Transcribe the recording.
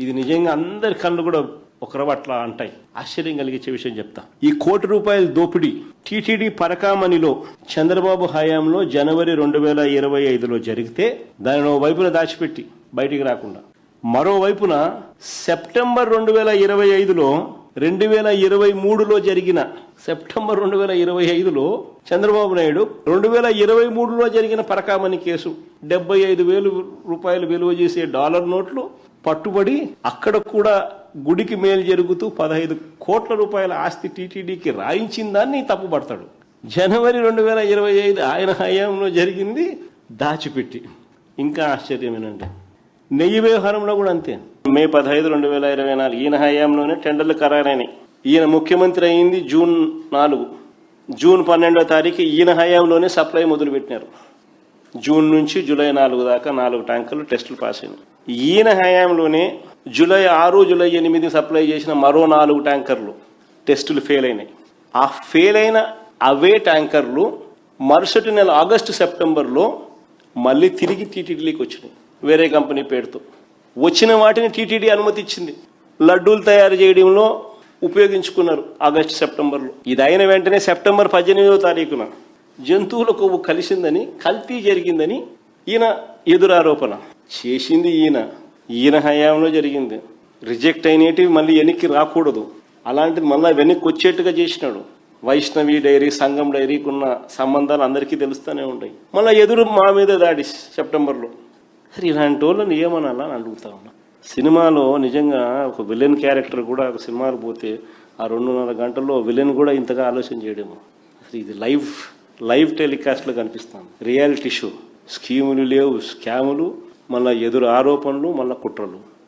ఇది నిజంగా అందరి కళ్ళు కూడా ఒకరు అట్లా అంటాయి. ఆశ్చర్యం కలిగించే విషయం చెప్తా. ఈ ₹1 కోటి దోపిడీ టీటీడీ పరకామణిలో చంద్రబాబు హయాంలో జనవరి 2025లో జరిగితే దానిని ఓ వైపున దాచిపెట్టి బయటికి రాకుండా, మరోవైపున సెప్టెంబర్ 2025లో 2023లో జరిగిన సెప్టెంబర్ 2025లో చంద్రబాబు నాయుడు 2023లో జరిగిన పరకామణి కేసు ₹75,000 విలువ చేసే డాలర్ నోట్లు పట్టుబడి అక్కడ కూడా గుడికి మేలు జరుగుతూ ₹15 కోట్ల ఆస్తి టీటీడీకి రాయించిన దాన్ని తప్పుపడతాడు. జనవరి 2025 ఆయన హయాంలో జరిగింది దాచిపెట్టి. ఇంకా ఆశ్చర్యమేనండి. నెయ్యి వ్యవహారంలో కూడా అంతే. మే 15, 2024 ఈయన హయాంలోనే టెండర్లు ఖరారైనాయి. ఈయన ముఖ్యమంత్రి అయింది జూన్ 4. జూన్ 12వ తారీఖు ఈయన హయాంలోనే సప్లై మొదలుపెట్టినారు. జూన్ నుంచి జూలై 4 దాకా 4 ట్యాంకర్లు టెస్టులు పాస్ అయినాయి. ఈయన హయాంలోనే జూలై 6, జూలై 8 సప్లై చేసిన మరో 4 ట్యాంకర్లు టెస్టులు ఫెయిల్ అయినాయి. ఆ ఫెయిల్ అయిన అవే ట్యాంకర్లు మరుసటి నెల ఆగస్టు, సెప్టెంబర్లో మళ్ళీ తిరిగి టీటీడీకి వచ్చినాయి వేరే కంపెనీ పేరుతో. వచ్చిన వాటిని టీటీడీ అనుమతి ఇచ్చింది. లడ్డూలు తయారు చేయడంలో ఉపయోగించుకున్నారు ఆగస్టు, సెప్టెంబర్లో. ఇది అయిన వెంటనే సెప్టెంబర్ 18వ తారీఖున జంతువుల కొవ్వు కలిసిందని, కల్తీ జరిగిందని ఈయన ఎదురారోపణ చేసింది. ఈయన హయాంలో జరిగింది. రిజెక్ట్ అయినవి మళ్ళీ వెనక్కి రాకూడదు, అలాంటిది మళ్ళీ వెనక్కి వచ్చేట్టుగా చేసినాడు. వైష్ణవి డైరీ, సంఘం డైరీకి ఉన్న సంబంధాలు అందరికీ తెలుస్తూనే ఉంటాయి. మళ్ళీ ఎదురు మా మీద దాడి సెప్టెంబర్లో. సరే, ఇలాంటి వాళ్ళని ఏమనాలా అని అడుగుతా ఉన్నా. సినిమాలో నిజంగా ఒక విలన్ క్యారెక్టర్ కూడా ఒక సినిమాలు పోతే ఆ 2.5 గంటల్లో విలన్ కూడా ఇంతగా ఆలోచన చేయడము. అసలు ఇది లైవ్ టెలికాస్ట్లో కనిపిస్తాను. Reality show. స్కీములు లేవు, స్కాములు, మళ్ళీ ఎదురు ఆరోపణలు, మళ్ళీ కుట్రలు.